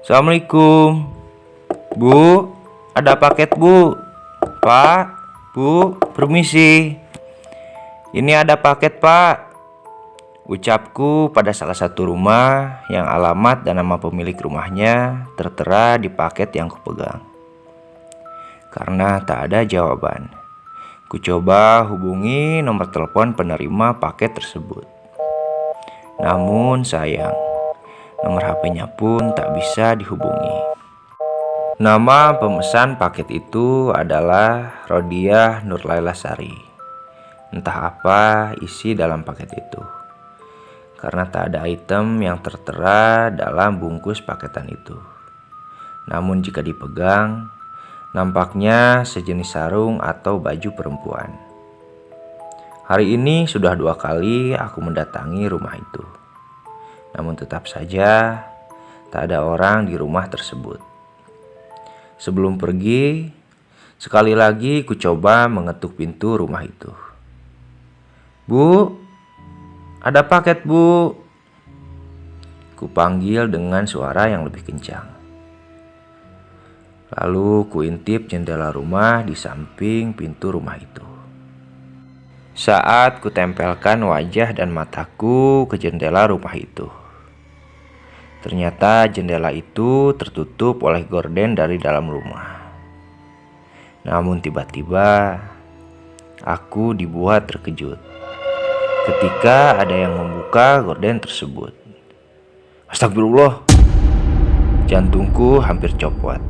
Assalamualaikum. Bu, ada paket bu. Pak, bu, permisi. Ini ada paket pak. Ucapku pada salah satu rumah yang alamat dan nama pemilik rumahnya tertera di paket yang kupegang. Karena tak ada jawaban, ku coba hubungi nomor telepon penerima paket tersebut. Namun sayang, nomor HP-nya pun tak bisa dihubungi. Nama pemesan paket itu adalah Rodiah Nurlaila Sari. Entah apa isi dalam paket itu, karena tak ada item yang tertera dalam bungkus paketan itu. Namun jika dipegang, nampaknya sejenis sarung atau baju perempuan. Hari ini sudah 2 kali aku mendatangi rumah itu. Namun tetap saja tak ada orang di rumah tersebut. Sebelum pergi, sekali lagi ku coba mengetuk pintu rumah itu. Bu, ada paket bu. Ku panggil dengan suara yang lebih kencang. Lalu ku intip jendela rumah di samping pintu rumah itu. Saat ku tempelkan wajah dan mataku ke jendela rumah itu, ternyata jendela itu tertutup oleh gorden dari dalam rumah. Namun tiba-tiba aku dibuat terkejut ketika ada yang membuka gorden tersebut. Astagfirullah, jantungku hampir copot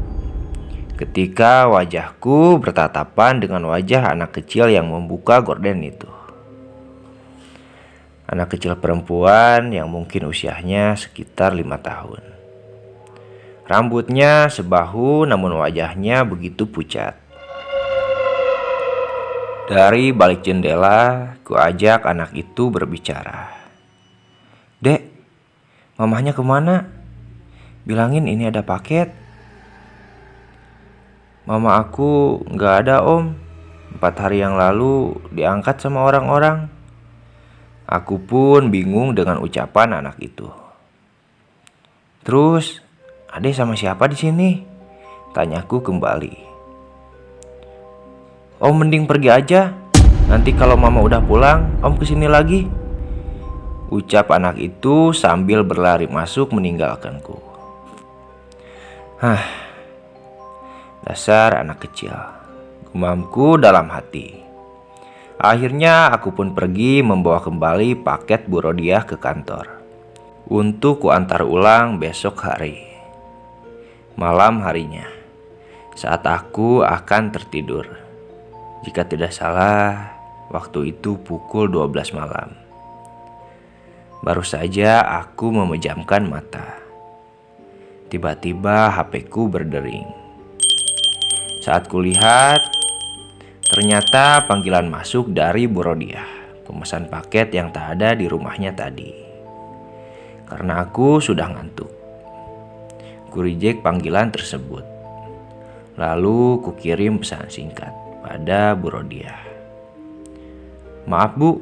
ketika wajahku bertatapan dengan wajah anak kecil yang membuka gorden itu. Anak kecil perempuan yang mungkin usianya sekitar 5 tahun. Rambutnya sebahu namun wajahnya begitu pucat. Dari balik jendela, ku ajak anak itu berbicara. Dek, mamahnya kemana? Bilangin ini ada paket. Mama aku gak ada om. 4 hari yang lalu diangkat sama orang-orang. Aku pun bingung dengan ucapan anak itu. Terus, adek sama siapa di sini? Tanyaku kembali. Om mending pergi aja. Nanti kalau mama udah pulang, om kesini lagi. Ucap anak itu sambil berlari masuk meninggalkanku. Dasar anak kecil, gumamku dalam hati. Akhirnya aku pun pergi membawa kembali paket Bu Rodiah ke kantor untuk kuantar ulang besok hari. Malam harinya, saat aku akan tertidur. Jika tidak salah, waktu itu pukul 12 malam. Baru saja aku memejamkan mata. Tiba-tiba HP-ku berdering. Saat kulihat, ternyata panggilan masuk dari Bu Rodiah, pemesan paket yang tak ada di rumahnya tadi. Karena aku sudah ngantuk, ku reject panggilan tersebut. Lalu ku kirim pesan singkat pada Bu Rodiah. Maaf bu,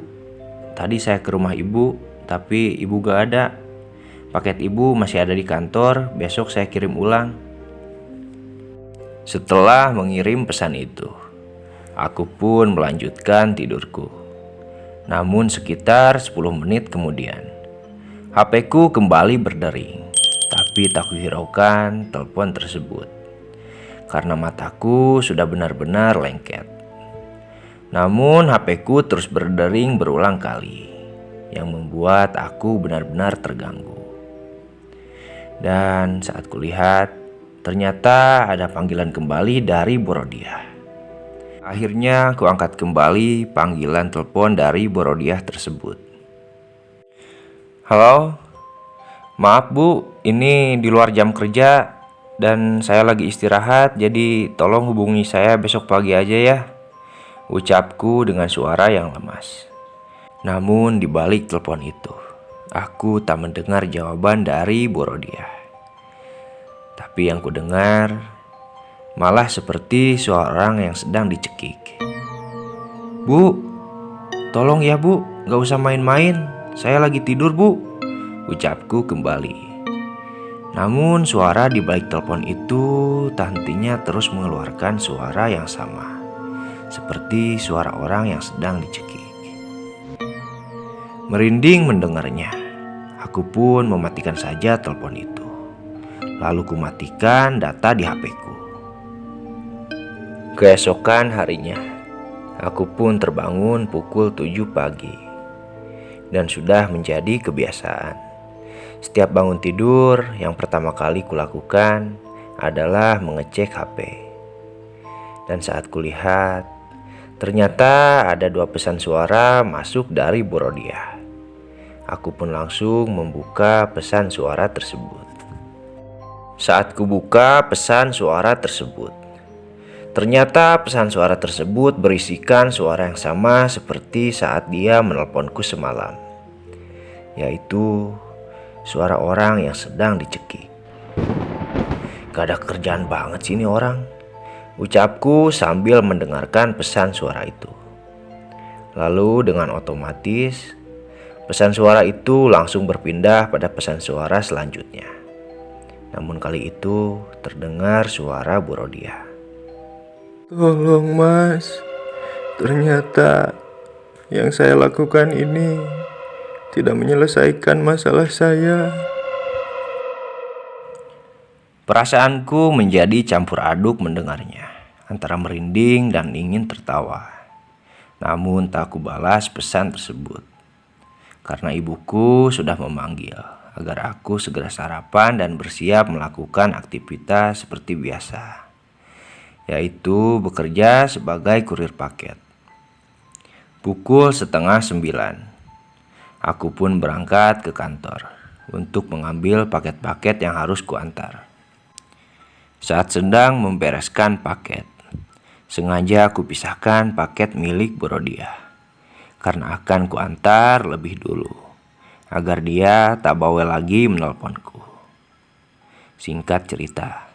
tadi saya ke rumah ibu, tapi ibu gak ada. Paket ibu masih ada di kantor, besok saya kirim ulang. Setelah mengirim pesan itu, aku pun melanjutkan tidurku. Namun sekitar 10 menit kemudian, HP-ku kembali berdering. Tapi tak kuhiraukan telepon tersebut, karena mataku sudah benar-benar lengket. Namun HP-ku terus berdering berulang kali, yang membuat aku benar-benar terganggu. Dan saat kulihat, ternyata ada panggilan kembali dari Bu Rodiah. Akhirnya aku angkat kembali panggilan telepon dari Bu Rodiah tersebut. Halo, maaf bu, ini di luar jam kerja dan saya lagi istirahat, jadi tolong hubungi saya besok pagi aja ya. Ucapku dengan suara yang lemas. Namun di balik telepon itu, aku tak mendengar jawaban dari Bu Rodiah. Tapi yang ku dengar malah seperti seorang yang sedang dicekik. Bu, tolong ya bu, gak usah main-main, saya lagi tidur bu. Ucapku kembali. Namun suara di balik telepon itu tak hentinya terus mengeluarkan suara yang sama, seperti suara orang yang sedang dicekik. Merinding mendengarnya, aku pun mematikan saja telepon itu. Lalu kumatikan data di HP-ku. Keesokan harinya, aku pun terbangun pukul 7 pagi. Dan sudah menjadi kebiasaan. Setiap bangun tidur, yang pertama kali kulakukan adalah mengecek HP. Dan saat kulihat, ternyata ada 2 pesan suara masuk dari Bu Rodia. Aku pun langsung membuka pesan suara tersebut. Saat kubuka pesan suara tersebut, ternyata pesan suara tersebut berisikan suara yang sama seperti saat dia menelponku semalam, yaitu suara orang yang sedang dicekik. Gak ada kerjaan banget sih ini orang, ucapku sambil mendengarkan pesan suara itu. Lalu dengan otomatis pesan suara itu langsung berpindah pada pesan suara selanjutnya. Namun kali itu terdengar suara Bu Rodia. Tolong mas, ternyata yang saya lakukan ini tidak menyelesaikan masalah saya. Perasaanku menjadi campur aduk mendengarnya, antara merinding dan ingin tertawa. Namun tak aku balas pesan tersebut, karena ibuku sudah memanggil agar aku segera sarapan dan bersiap melakukan aktivitas seperti biasa, yaitu bekerja sebagai kurir paket. Pukul 8:30, aku pun berangkat ke kantor untuk mengambil paket-paket yang harus kuantar. Saat sedang membereskan paket, sengaja aku pisahkan paket milik Bu Rodia, karena akan kuantar lebih dulu, agar dia tak bawel lagi menelponku. Singkat cerita,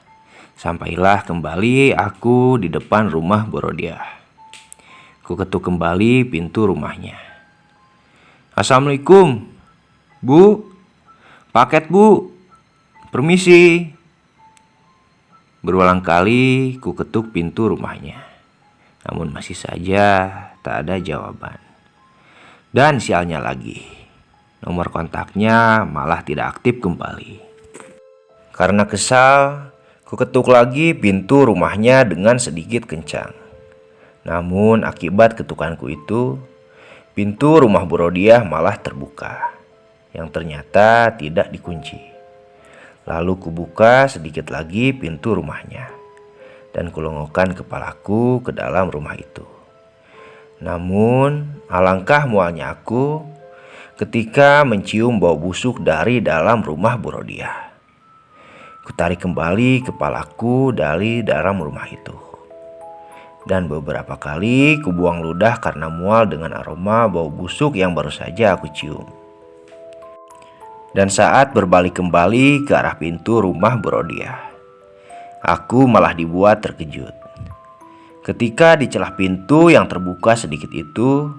sampailah kembali aku di depan rumah Bu Rodia. Ku ketuk kembali pintu rumahnya. Assalamualaikum, Bu. Paket, Bu. Permisi. Berulang kali ku ketuk pintu rumahnya, namun masih saja tak ada jawaban. Dan sialnya lagi, nomor kontaknya malah tidak aktif kembali. Karena kesal, ku ketuk lagi pintu rumahnya dengan sedikit kencang. Namun akibat ketukanku itu, pintu rumah Bu Rodia malah terbuka, yang ternyata tidak dikunci. Lalu kubuka sedikit lagi pintu rumahnya, dan kulongokkan kepalaku ke dalam rumah itu. Namun alangkah mualnya aku ketika mencium bau busuk dari dalam rumah Bu Rodia. Kutarik kembali kepalaku dari dalam rumah itu, dan beberapa kali kubuang ludah karena mual dengan aroma bau busuk yang baru saja aku cium. Dan saat berbalik kembali ke arah pintu rumah Bu Rodia, aku malah dibuat terkejut. Ketika di celah pintu yang terbuka sedikit itu,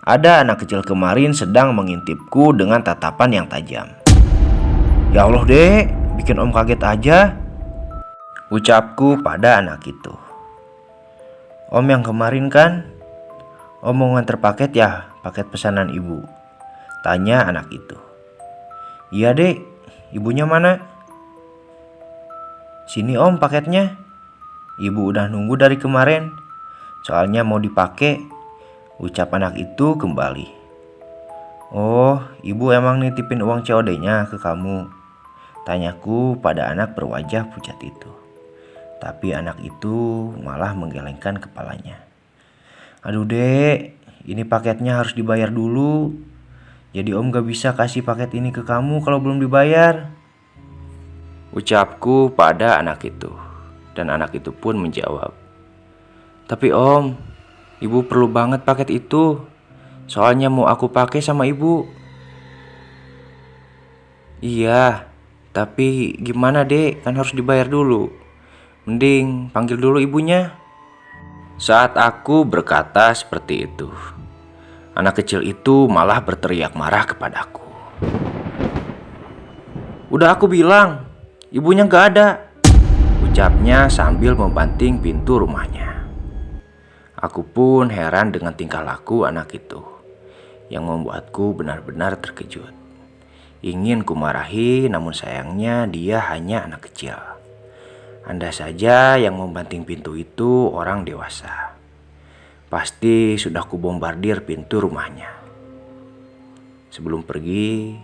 ada anak kecil kemarin sedang mengintipku dengan tatapan yang tajam. Ya Allah dek, bikin om kaget aja, ucapku pada anak itu. Om yang kemarin kan? Om mau nganter paket ya, paket pesanan ibu, tanya anak itu. Iya dek, ibunya mana? Sini om paketnya. Ibu udah nunggu dari kemarin, soalnya mau dipakai, ucap anak itu kembali. Oh, ibu emang nitipin uang COD-nya ke kamu, tanyaku pada anak berwajah pucat itu. Tapi anak itu malah menggelengkan kepalanya. Aduh dek, ini paketnya harus dibayar dulu. Jadi om gak bisa kasih paket ini ke kamu kalau belum dibayar, ucapku pada anak itu. Dan anak itu pun menjawab, tapi om, ibu perlu banget paket itu, soalnya mau aku pakai sama ibu. Iya, tapi gimana dek, kan harus dibayar dulu. Mending panggil dulu ibunya. Saat aku berkata seperti itu, anak kecil itu malah berteriak marah kepadaku. Udah aku bilang, ibunya gak ada," ucapnya sambil membanting pintu rumahnya. Aku pun heran dengan tingkah laku anak itu, yang membuatku benar-benar terkejut. Ingin kumarahi, namun sayangnya dia hanya anak kecil. Andai saja yang membanting pintu itu orang dewasa, pasti sudah kubombardir pintu rumahnya. Sebelum pergi,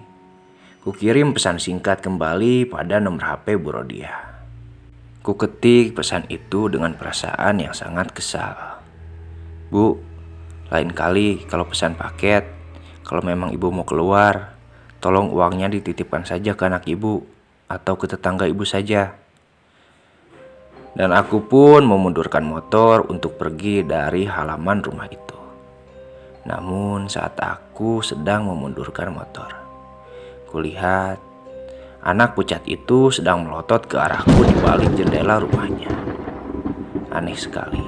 kukirim pesan singkat kembali pada nomor HP Bu Rodia. Kuketik pesan itu dengan perasaan yang sangat kesal. "Bu, lain kali kalau pesan paket, kalau memang ibu mau keluar, tolong uangnya dititipkan saja ke anak ibu atau ke tetangga ibu saja." Dan aku pun memundurkan motor untuk pergi dari halaman rumah itu. Namun saat aku sedang memundurkan motor, kulihat anak pucat itu sedang melotot ke arahku di balik jendela rumahnya. Aneh sekali.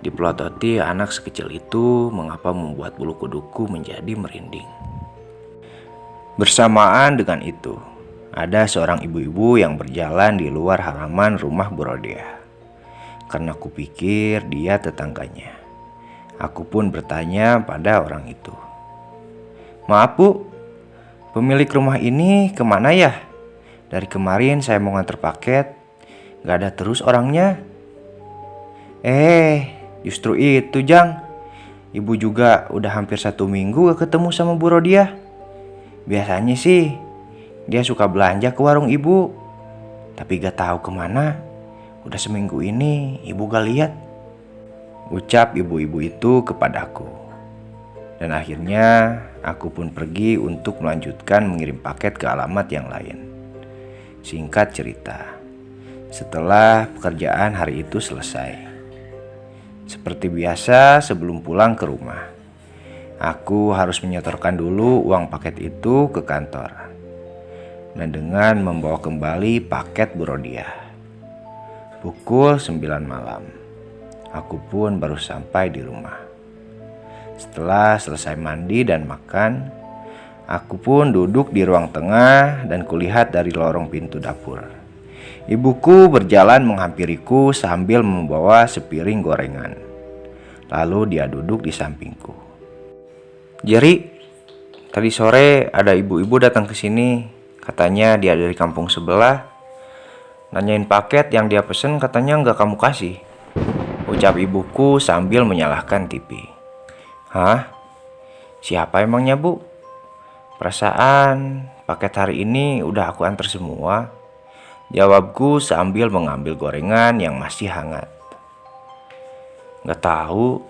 Dipelototi anak sekecil itu mengapa membuat bulu kuduku menjadi merinding. Bersamaan dengan itu, ada seorang ibu-ibu yang berjalan di luar halaman rumah Bu Rodia. Karena kupikir dia tetangganya, aku pun bertanya pada orang itu, "Maaf Bu, pemilik rumah ini kemana ya? Dari kemarin saya mau nganter paket, gak ada terus orangnya." Justru itu Jang, ibu juga udah hampir 1 minggu gak ketemu sama Bu Rodia. Biasanya sih dia suka belanja ke warung ibu, tapi gak tahu kemana. Udah seminggu ini ibu gak lihat, ucap ibu-ibu itu kepadaku. Dan akhirnya aku pun pergi untuk melanjutkan mengirim paket ke alamat yang lain. Singkat cerita, setelah pekerjaan hari itu selesai, seperti biasa sebelum pulang ke rumah, aku harus menyetorkan dulu uang paket itu ke kantor. Dan dengan membawa kembali paket Bu Rodia. Pukul 9 malam, aku pun baru sampai di rumah. Setelah selesai mandi dan makan, aku pun duduk di ruang tengah dan kulihat dari lorong pintu dapur. Ibuku berjalan menghampiriku sambil membawa sepiring gorengan. Lalu dia duduk di sampingku. "Jerry, tadi sore ada ibu-ibu datang ke sini. Katanya dia dari kampung sebelah. Nanyain paket yang dia pesen, katanya nggak kamu kasih," ucap ibuku sambil menyalakan TV. "Hah? Siapa emangnya Bu? Perasaan paket hari ini udah aku antar semua," jawabku sambil mengambil gorengan yang masih hangat. "Gak tahu,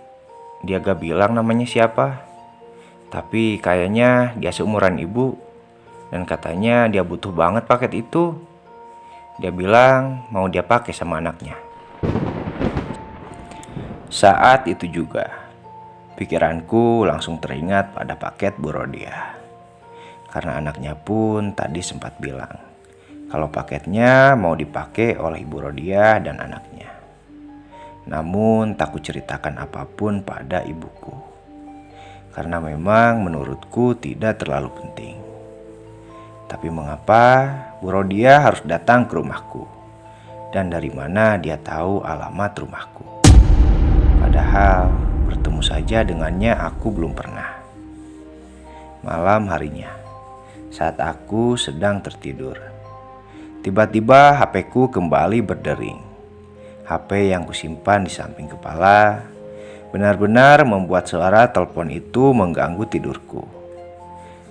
dia gak bilang namanya siapa. Tapi kayaknya dia seumuran ibu. Dan katanya dia butuh banget paket itu. Dia bilang mau dia pakai sama anaknya." Saat itu juga, pikiranku langsung teringat pada paket Bu Rodia. Karena anaknya pun tadi sempat bilang kalau paketnya mau dipakai oleh Ibu Rodia dan anaknya. Namun tak kuceritakan apapun pada ibuku, karena memang menurutku tidak terlalu penting. Tapi mengapa Bu Rodia harus datang ke rumahku? Dan dari mana dia tahu alamat rumahku? Padahal bertemu saja dengannya aku belum pernah. Malam harinya, saat aku sedang tertidur, tiba-tiba HP-ku kembali berdering. HP yang kusimpan di samping kepala benar-benar membuat suara telepon itu mengganggu tidurku.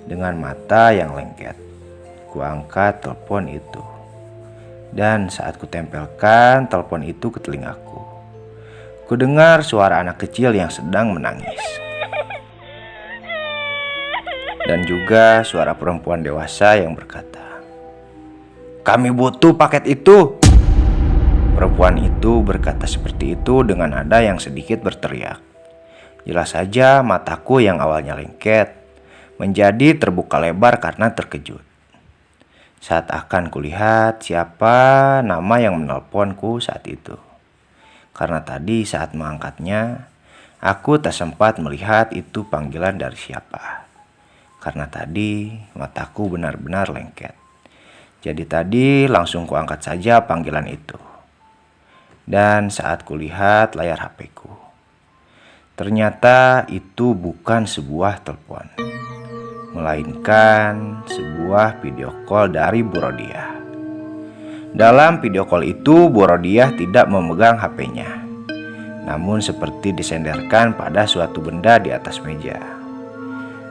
Dengan mata yang lengket, kuangkat telepon itu. Dan saat kutempelkan telepon itu ke telingaku, kudengar suara anak kecil yang sedang menangis. Dan juga suara perempuan dewasa yang berkata, "Kami butuh paket itu." Perempuan itu berkata seperti itu dengan nada yang sedikit berteriak. Jelas saja mataku yang awalnya lengket menjadi terbuka lebar karena terkejut. Saat akan kulihat siapa nama yang menelponku saat itu. Karena tadi saat mengangkatnya, aku tak sempat melihat itu panggilan dari siapa. Karena tadi mataku benar-benar lengket. Jadi tadi langsung kuangkat saja panggilan itu. Dan saat kulihat layar HP-ku, ternyata itu bukan sebuah telepon, melainkan sebuah video call dari Bu Rodiah. Dalam video call itu Bu Rodiah tidak memegang HP-nya, namun seperti disenderkan pada suatu benda di atas meja.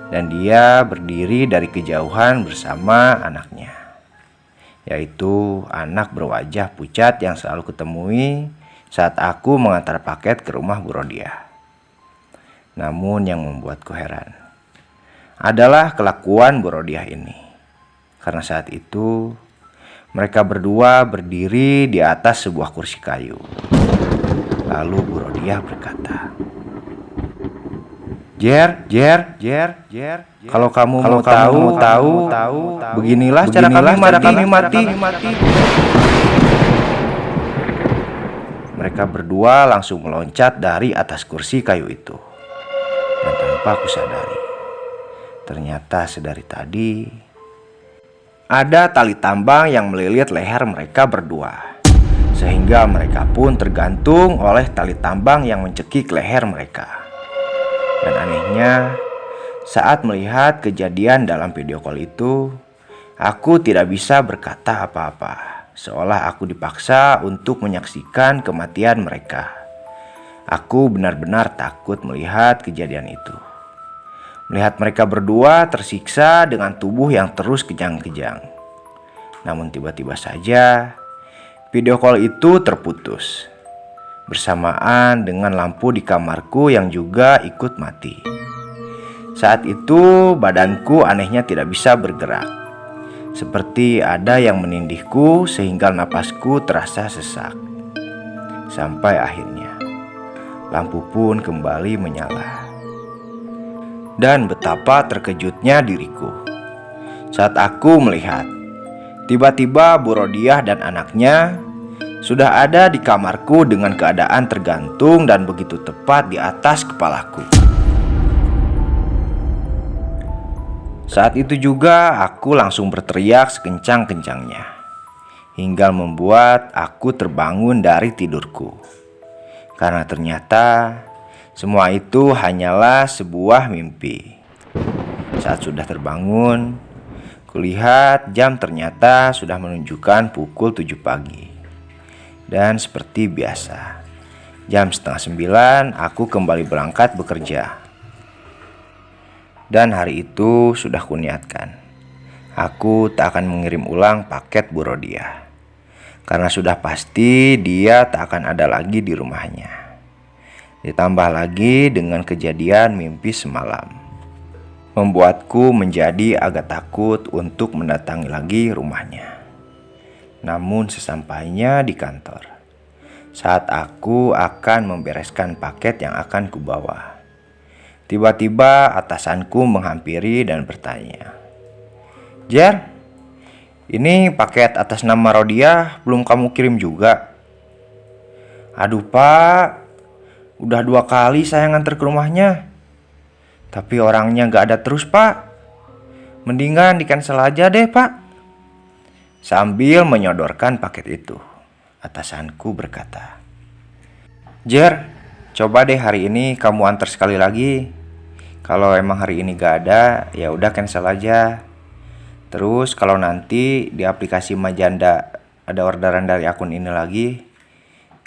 Dan dia berdiri dari kejauhan bersama anaknya, yaitu anak berwajah pucat yang selalu kutemui saat aku mengantar paket ke rumah Bu Rodiah. Namun yang membuatku heran adalah kelakuan Bu Rodiah ini. Karena saat itu mereka berdua berdiri di atas sebuah kursi kayu. Lalu Bu Rodiah berkata, Jer, kalau kamu mau tahu, beginilah cara kami mati. Mereka berdua langsung meloncat dari atas kursi kayu itu. Dan tanpa aku sadari, ternyata sedari tadi ada tali tambang yang melilit leher mereka berdua, sehingga mereka pun tergantung oleh tali tambang yang mencekik leher mereka. Dan anehnya, saat melihat kejadian dalam video call itu, aku tidak bisa berkata apa-apa, seolah aku dipaksa untuk menyaksikan kematian mereka. Aku benar-benar takut melihat kejadian itu. Melihat mereka berdua tersiksa dengan tubuh yang terus kejang-kejang. Namun tiba-tiba saja video call itu terputus, bersamaan dengan lampu di kamarku yang juga ikut mati. Saat itu badanku anehnya tidak bisa bergerak, seperti ada yang menindihku sehingga napasku terasa sesak. Sampai akhirnya lampu pun kembali menyala. Dan betapa terkejutnya diriku saat aku melihat tiba-tiba Bu Rodiah dan anaknya sudah ada di kamarku dengan keadaan tergantung dan begitu tepat di atas kepalaku. Saat itu juga aku langsung berteriak sekencang-kencangnya, hingga membuat aku terbangun dari tidurku. Karena ternyata semua itu hanyalah sebuah mimpi. Saat sudah terbangun, kulihat jam ternyata sudah menunjukkan pukul 7 pagi. Dan seperti biasa, jam 8:30 aku kembali berangkat bekerja. Dan hari itu sudah kuniatkan, aku tak akan mengirim ulang paket Bu Rodiah, karena sudah pasti dia tak akan ada lagi di rumahnya. Ditambah lagi dengan kejadian mimpi semalam, membuatku menjadi agak takut untuk mendatangi lagi rumahnya. Namun sesampainya di kantor, saat aku akan membereskan paket yang akan kubawa, tiba-tiba atasanku menghampiri dan bertanya, Jer, ini paket atas nama Rodiah belum kamu kirim juga? Aduh Pak, udah 2 kali saya nganter ke rumahnya, tapi orangnya gak ada terus Pak. Mendingan di cancel aja deh Pak. Sambil menyodorkan paket itu, atasanku berkata, Jer, coba deh hari ini kamu antar sekali lagi. Kalau emang hari ini gak ada, ya udah cancel aja. Terus kalau nanti di aplikasi Majanda ada orderan dari akun ini lagi,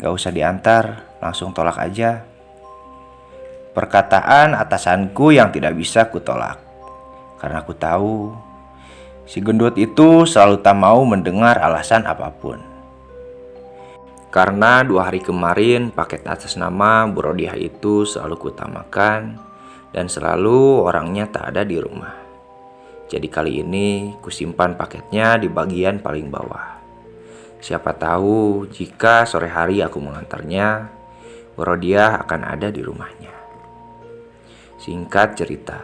gak usah diantar, langsung tolak aja. Perkataan atasanku yang tidak bisa kutolak, karena aku tahu si gendut itu selalu tak mau mendengar alasan apapun. Karena 2 hari kemarin paket atas nama Bu Rodiah itu selalu kutamakan dan selalu orangnya tak ada di rumah. Jadi kali ini kusimpan paketnya di bagian paling bawah. Siapa tahu jika sore hari aku mengantarnya, Bu Rodiah akan ada di rumahnya. Singkat cerita,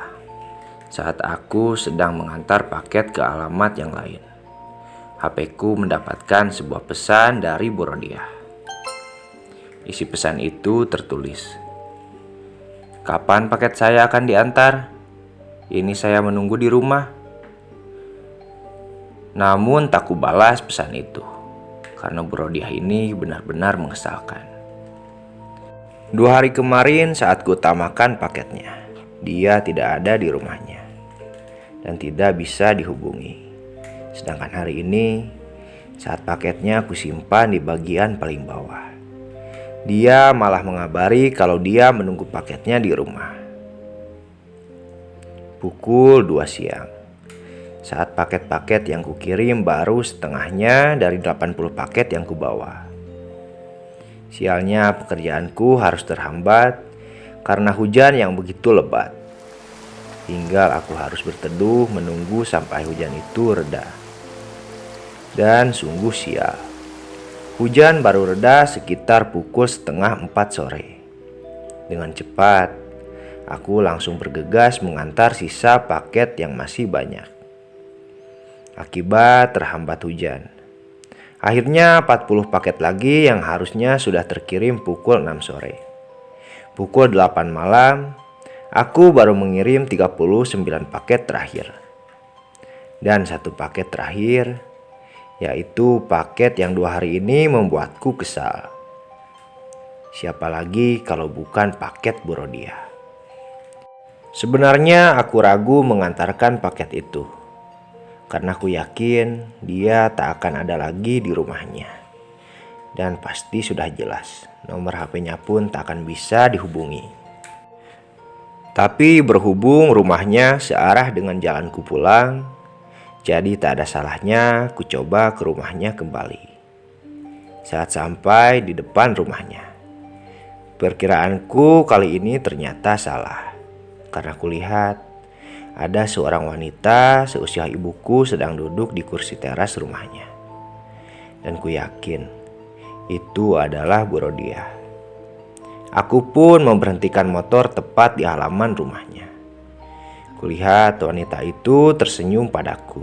saat aku sedang mengantar paket ke alamat yang lain, HP-ku mendapatkan sebuah pesan dari Bu Rodiah. Isi pesan itu tertulis, Kapan paket saya akan diantar? Ini saya menunggu di rumah. Namun tak kubalas pesan itu, karena Bu Rodiah ini benar-benar mengesalkan. 2 hari kemarin saat kuutamakan paketnya, dia tidak ada di rumahnya dan tidak bisa dihubungi. Sedangkan hari ini, saat paketnya kusimpan di bagian paling bawah, dia malah mengabari kalau dia menunggu paketnya di rumah. Pukul 2 siang, saat paket-paket yang kukirim baru setengahnya dari 80 paket yang kubawa. Sialnya pekerjaanku harus terhambat karena hujan yang begitu lebat. Tinggal aku harus berteduh menunggu sampai hujan itu reda. Dan sungguh sial, hujan baru reda sekitar pukul 3:30 sore. Dengan cepat, aku langsung bergegas mengantar sisa paket yang masih banyak. Akibat terhambat hujan, akhirnya 40 paket lagi yang harusnya sudah terkirim pukul 6 sore. Pukul 8 malam, aku baru mengirim 39 paket terakhir. Dan 1 paket terakhir, yaitu paket yang 2 hari ini membuatku kesal. Siapa lagi kalau bukan paket Bu Rodiah. Sebenarnya aku ragu mengantarkan paket itu, karena aku yakin dia tak akan ada lagi di rumahnya. Dan pasti sudah jelas, nomor HP-nya pun tak akan bisa dihubungi. Tapi berhubung rumahnya searah dengan jalanku pulang, jadi tak ada salahnya ku coba ke rumahnya kembali. Saat sampai di depan rumahnya, perkiraanku kali ini ternyata salah, karena kulihat ada seorang wanita seusia ibuku sedang duduk di kursi teras rumahnya. Dan ku yakin itu adalah Bu Rodiah. Aku pun memberhentikan motor tepat di halaman rumahnya. Kulihat wanita itu tersenyum padaku.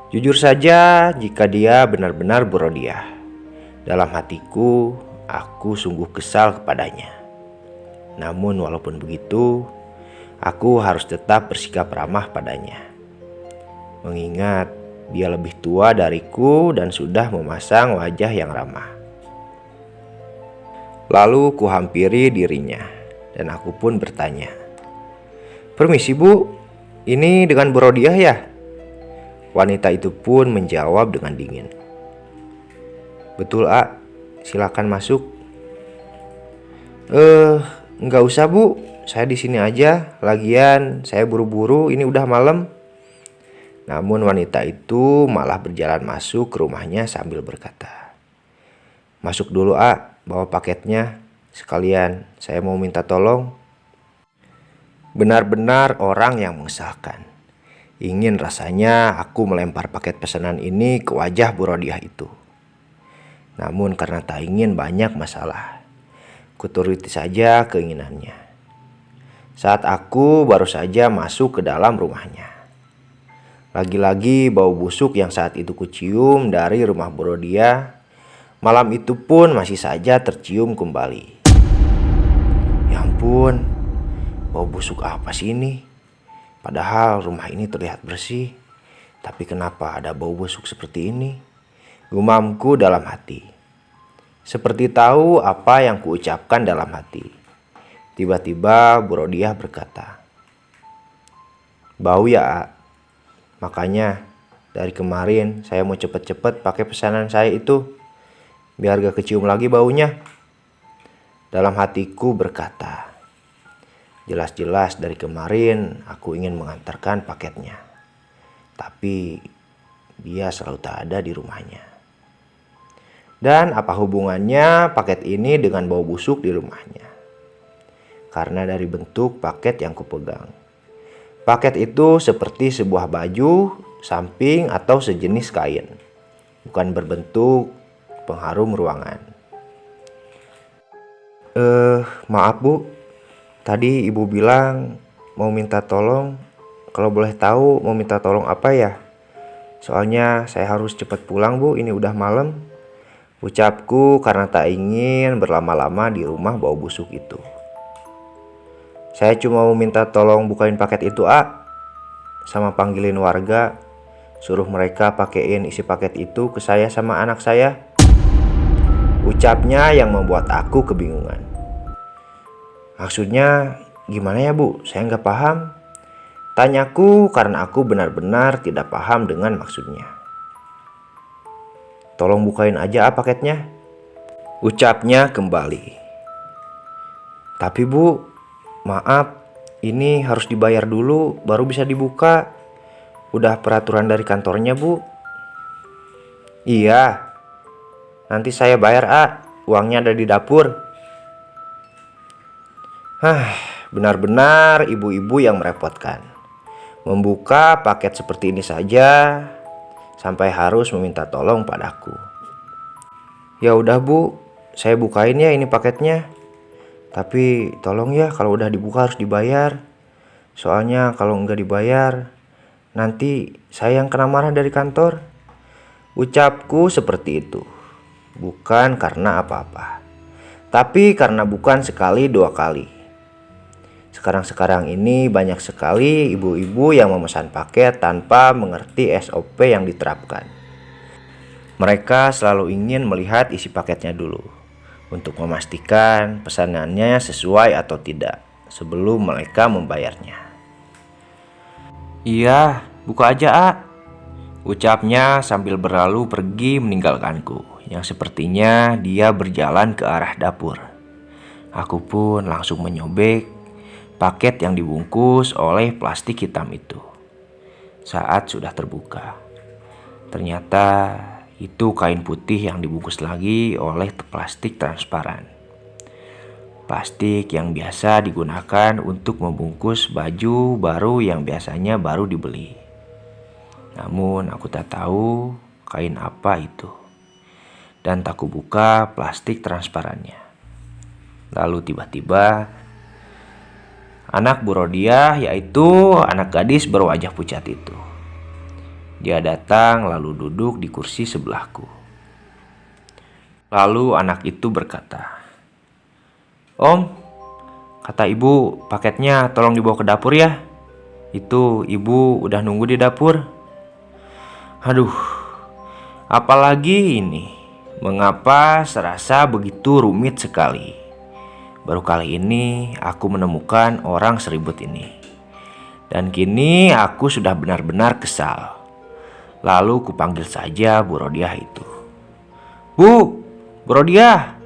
Jujur saja, jika dia benar-benar Bu Rodiah, dalam hatiku aku sungguh kesal kepadanya. Namun walaupun begitu, aku harus tetap bersikap ramah padanya. Mengingat dia lebih tua dariku dan sudah memasang wajah yang ramah. Lalu kuhampiri dirinya dan aku pun bertanya, "Permisi Bu, ini dengan Bu Rodiah ya?" Wanita itu pun menjawab dengan dingin, "Betul A, silakan masuk." Nggak usah Bu, saya di sini aja. Lagian saya buru-buru, ini udah malam." Namun wanita itu malah berjalan masuk ke rumahnya sambil berkata, "Masuk dulu A, bawa paketnya. Sekalian saya mau minta tolong." Benar-benar orang yang mengesalkan. Ingin rasanya aku melempar paket pesanan ini ke wajah Bu Rodiah itu. Namun karena tak ingin banyak masalah, kuturuti saja keinginannya. Saat aku baru saja masuk ke dalam rumahnya, lagi-lagi bau busuk yang saat itu kucium dari rumah Bu Rodiah malam itu pun masih saja tercium kembali. Ya ampun, bau busuk apa sih ini? Padahal rumah ini terlihat bersih, tapi kenapa ada bau busuk seperti ini? Gumamku dalam hati. Seperti tahu apa yang kuucapkan dalam hati. Tiba-tiba Bu Rodiah berkata, "Bau ya A? Makanya dari kemarin saya mau cepet-cepet pakai pesanan saya itu, biar gak kecium lagi baunya." Dalam hatiku berkata, jelas-jelas dari kemarin aku ingin mengantarkan paketnya, tapi dia selalu tak ada di rumahnya. Dan apa hubungannya paket ini dengan bau busuk di rumahnya? Karena dari bentuk paket yang kupegang, paket itu seperti sebuah baju, samping atau sejenis kain, bukan berbentuk pengharum ruangan. Maaf Bu, tadi Ibu bilang mau minta tolong. Kalau boleh tahu mau minta tolong apa ya? Soalnya saya harus cepat pulang Bu, ini udah malam. Ucapku karena tak ingin berlama-lama di rumah bau busuk itu. Saya cuma mau minta tolong bukain paket itu A, sama panggilin warga suruh mereka pakein isi paket itu ke saya sama anak saya. Ucapnya yang membuat aku kebingungan. Maksudnya gimana ya Bu? Saya nggak paham. Tanyaku karena aku benar-benar tidak paham dengan maksudnya. Tolong bukain aja paketnya. Ucapnya kembali. Tapi Bu, maaf, ini harus dibayar dulu baru bisa dibuka. Udah peraturan dari kantornya Bu. Iya, nanti saya bayar uangnya ada di dapur. Benar-benar ibu-ibu yang merepotkan. Membuka paket seperti ini saja sampai harus meminta tolong padaku. Ya udah Bu, saya bukain ya ini paketnya. Tapi tolong ya kalau udah dibuka harus dibayar. Soalnya kalau nggak dibayar nanti saya yang kena marah dari kantor. Ucapku seperti itu. Bukan karena apa-apa, tapi karena bukan sekali dua kali. Sekarang ini banyak sekali ibu-ibu yang memesan paket tanpa mengerti SOP yang diterapkan. Mereka selalu ingin melihat isi paketnya dulu untuk memastikan pesanannya sesuai atau tidak sebelum mereka membayarnya. Iya, buka aja ucapnya sambil berlalu pergi meninggalkanku, yang sepertinya dia berjalan ke arah dapur. Aku pun langsung menyobek paket yang dibungkus oleh plastik hitam itu. Saat sudah terbuka, ternyata itu kain putih yang dibungkus lagi oleh plastik transparan. Plastik yang biasa digunakan untuk membungkus baju baru yang biasanya baru dibeli. Namun aku tak tahu kain apa itu. Dan tak kubuka plastik transparannya. Lalu tiba-tiba anak Bu Rodiah, yaitu anak gadis berwajah pucat itu. Dia datang lalu duduk di kursi sebelahku. Lalu anak itu berkata, "Om, kata ibu paketnya tolong dibawa ke dapur ya. Itu ibu udah nunggu di dapur." Aduh, apalagi ini. Mengapa serasa begitu rumit sekali? Baru kali ini aku menemukan orang seribut ini. Dan kini aku sudah benar-benar kesal. Lalu kupanggil saja Bu Rodiah itu. Bu Rodiah,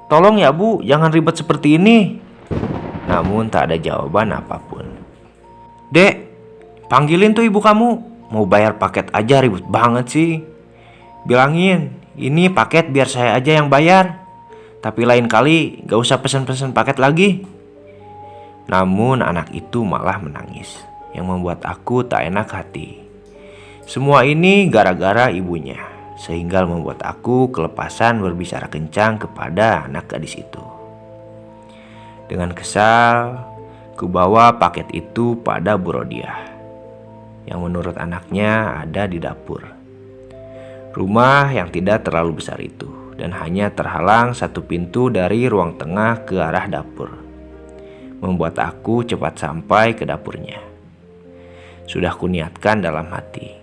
tolong ya Bu, jangan ribet seperti ini." Namun tak ada jawaban apapun. "Dek, panggilin tuh ibu kamu. Mau bayar paket aja ribut banget sih. Bilangin, ini paket biar saya aja yang bayar. Tapi lain kali gak usah pesen-pesen paket lagi." Namun anak itu malah menangis, yang membuat aku tak enak hati. Semua ini gara-gara ibunya, sehingga membuat aku kelepasan berbicara kencang kepada anak gadis itu. Dengan kesal, kubawa paket itu pada Bu Rodiah, yang menurut anaknya ada di dapur. Rumah yang tidak terlalu besar itu, dan hanya terhalang satu pintu dari ruang tengah ke arah dapur, membuat aku cepat sampai ke dapurnya. Sudah kuniatkan dalam hati,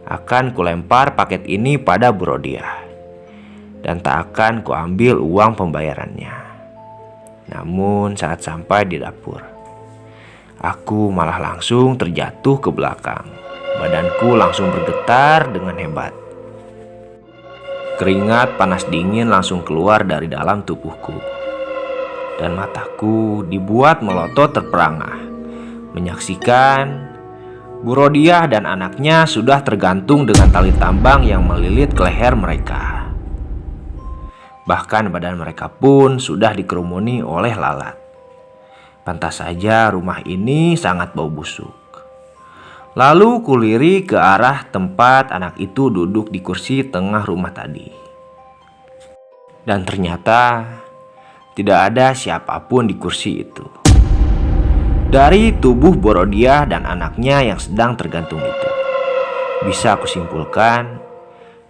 akan kulempar paket ini pada Bu Rodiah, dan tak akan kuambil uang pembayarannya. Namun saat sampai di dapur, aku malah langsung terjatuh ke belakang. Badanku langsung bergetar dengan hebat. Keringat panas dingin langsung keluar dari dalam tubuhku. Dan mataku dibuat melotot terperangah menyaksikan Bu Rodiah dan anaknya sudah tergantung dengan tali tambang yang melilit ke leher mereka. Bahkan badan mereka pun sudah dikerumuni oleh lalat. Pantas saja rumah ini sangat bau busuk. Lalu kuliri ke arah tempat anak itu duduk di kursi tengah rumah tadi. Dan ternyata tidak ada siapapun di kursi itu. Dari tubuh Bu Rodiah dan anaknya yang sedang tergantung itu, bisa aku simpulkan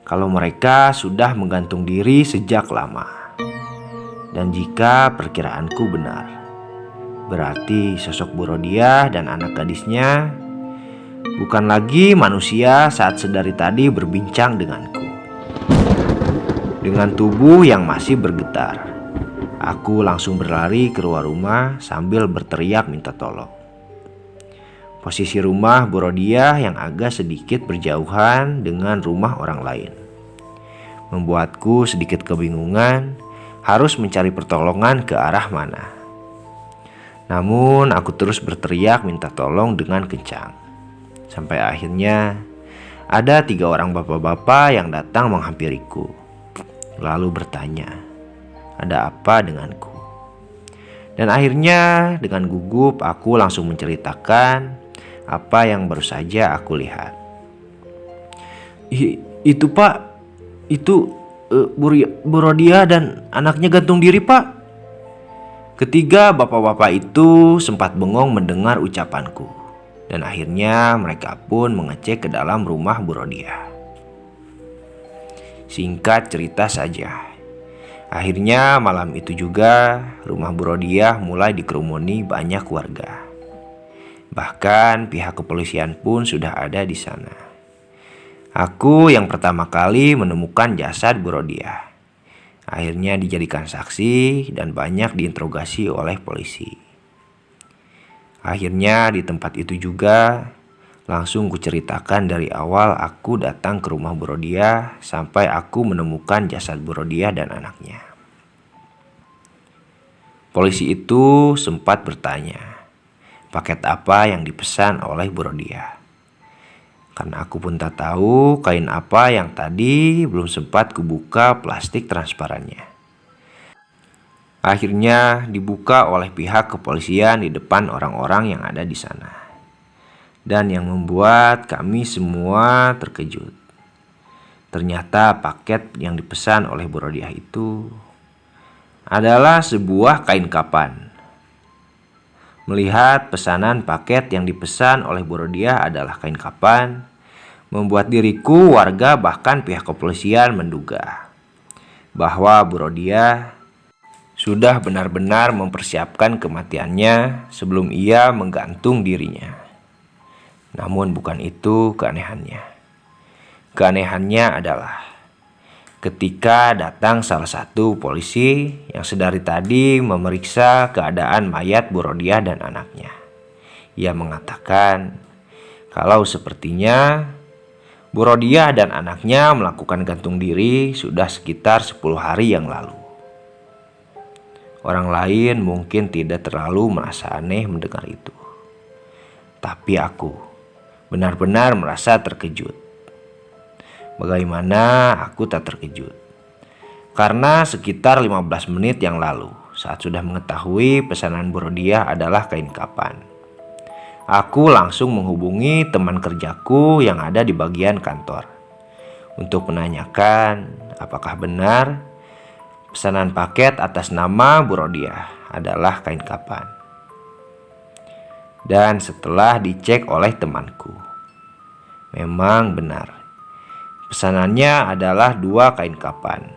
kalau mereka sudah menggantung diri sejak lama. Dan jika perkiraanku benar, berarti sosok Bu Rodiah dan anak gadisnya bukan lagi manusia saat sedari tadi berbincang denganku. Dengan tubuh yang masih bergetar, aku langsung berlari keluar rumah sambil berteriak minta tolong. Posisi rumah Bu Rodiah yang agak sedikit berjauhan dengan rumah orang lain membuatku sedikit kebingungan harus mencari pertolongan ke arah mana. Namun aku terus berteriak minta tolong dengan kencang. Sampai akhirnya ada 3 orang bapak-bapak yang datang menghampiriku, lalu bertanya, ada apa denganku? Dan akhirnya dengan gugup aku langsung menceritakan apa yang baru saja aku lihat. Itu Pak, itu Bu Rodiah dan anaknya gantung diri Pak. Ketiga bapak-bapak itu sempat bengong mendengar ucapanku. Dan akhirnya mereka pun mengecek ke dalam rumah Bu Rodiah. Singkat cerita saja, akhirnya malam itu juga rumah Bu Rodiah mulai dikerumuni banyak warga. Bahkan pihak kepolisian pun sudah ada di sana. Aku yang pertama kali menemukan jasad Bu Rodiah akhirnya dijadikan saksi dan banyak diinterogasi oleh polisi. Akhirnya di tempat itu juga langsung kuceritakan dari awal aku datang ke rumah Bu Rodiah sampai aku menemukan jasad Bu Rodiah dan anaknya. Polisi itu sempat bertanya, paket apa yang dipesan oleh Bu Rodiah? Karena aku pun tak tahu kain apa yang tadi belum sempat kubuka plastik transparannya. Akhirnya dibuka oleh pihak kepolisian di depan orang-orang yang ada di sana. Dan yang membuat kami semua terkejut. Ternyata paket yang dipesan oleh Bu Rodiah itu adalah sebuah kain kapan. Melihat pesanan paket yang dipesan oleh Bu Rodiah adalah kain kapan, membuat diriku, warga, bahkan pihak kepolisian menduga bahwa Bu Rodiah sudah benar-benar mempersiapkan kematiannya sebelum ia menggantung dirinya. Namun bukan itu keanehannya. Keanehannya adalah ketika datang salah satu polisi yang sedari tadi memeriksa keadaan mayat Bu Rodiah dan anaknya. Ia mengatakan kalau sepertinya Bu Rodiah dan anaknya melakukan gantung diri sudah sekitar 10 hari yang lalu. Orang lain mungkin tidak terlalu merasa aneh mendengar itu. Tapi aku benar-benar merasa terkejut. Bagaimana aku tak terkejut? Karena sekitar 15 menit yang lalu, saat sudah mengetahui pesanan Bu Rodiah adalah kain kapan, aku langsung menghubungi teman kerjaku yang ada di bagian kantor untuk menanyakan apakah benar pesanan paket atas nama Bu Rodiah adalah kain kapan. Dan setelah dicek oleh temanku, memang benar. Pesanannya adalah 2 kain kapan.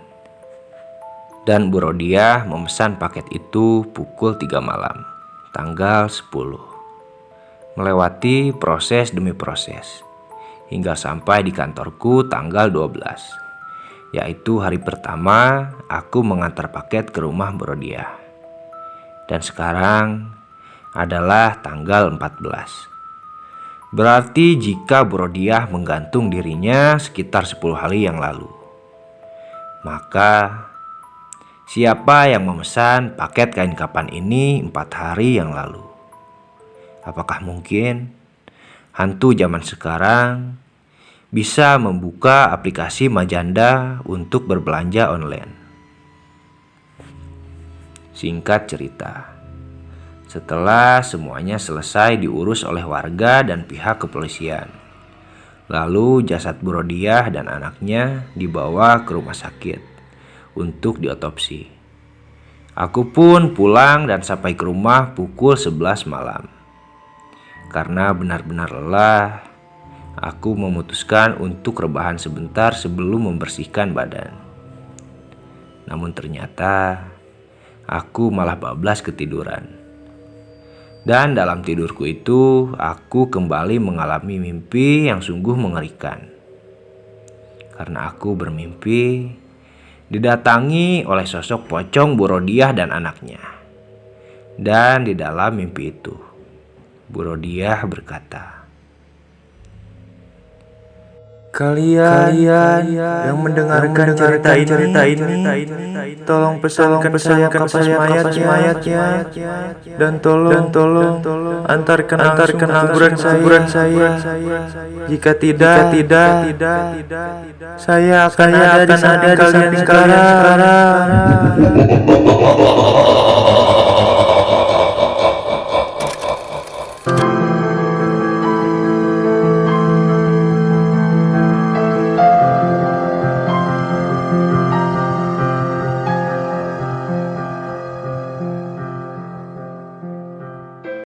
Dan Bu Rodiah memesan paket itu pukul 3 malam, tanggal 10. Melewati proses demi proses, hingga sampai di kantorku tanggal 12. Yaitu hari pertama aku mengantar paket ke rumah Bu Rodiah. Dan sekarang adalah tanggal 14. Berarti jika Bu Rodiah menggantung dirinya sekitar 10 hari yang lalu, maka siapa yang memesan paket kain kapan ini 4 hari yang lalu? Apakah mungkin hantu zaman sekarang bisa membuka aplikasi Majanda untuk berbelanja online? Singkat cerita, setelah semuanya selesai diurus oleh warga dan pihak kepolisian, lalu jasad Bu Rodiah dan anaknya dibawa ke rumah sakit untuk diotopsi. Aku pun pulang dan sampai ke rumah pukul 11 malam. Karena benar-benar lelah, aku memutuskan untuk rebahan sebentar sebelum membersihkan badan. Namun ternyata aku malah bablas ketiduran. Dan dalam tidurku itu, aku kembali mengalami mimpi yang sungguh mengerikan. Karena aku bermimpi didatangi oleh sosok pocong Bu Rodiah dan anaknya. Dan di dalam mimpi itu, Bu Rodiah berkata, Kalian yang mendengarkan cerita ini, tolong pesankan saya kapas mayatnya, dan tolong antarkan kuburan saya. Jika tidak, saya akan ada di samping kalian sekarang.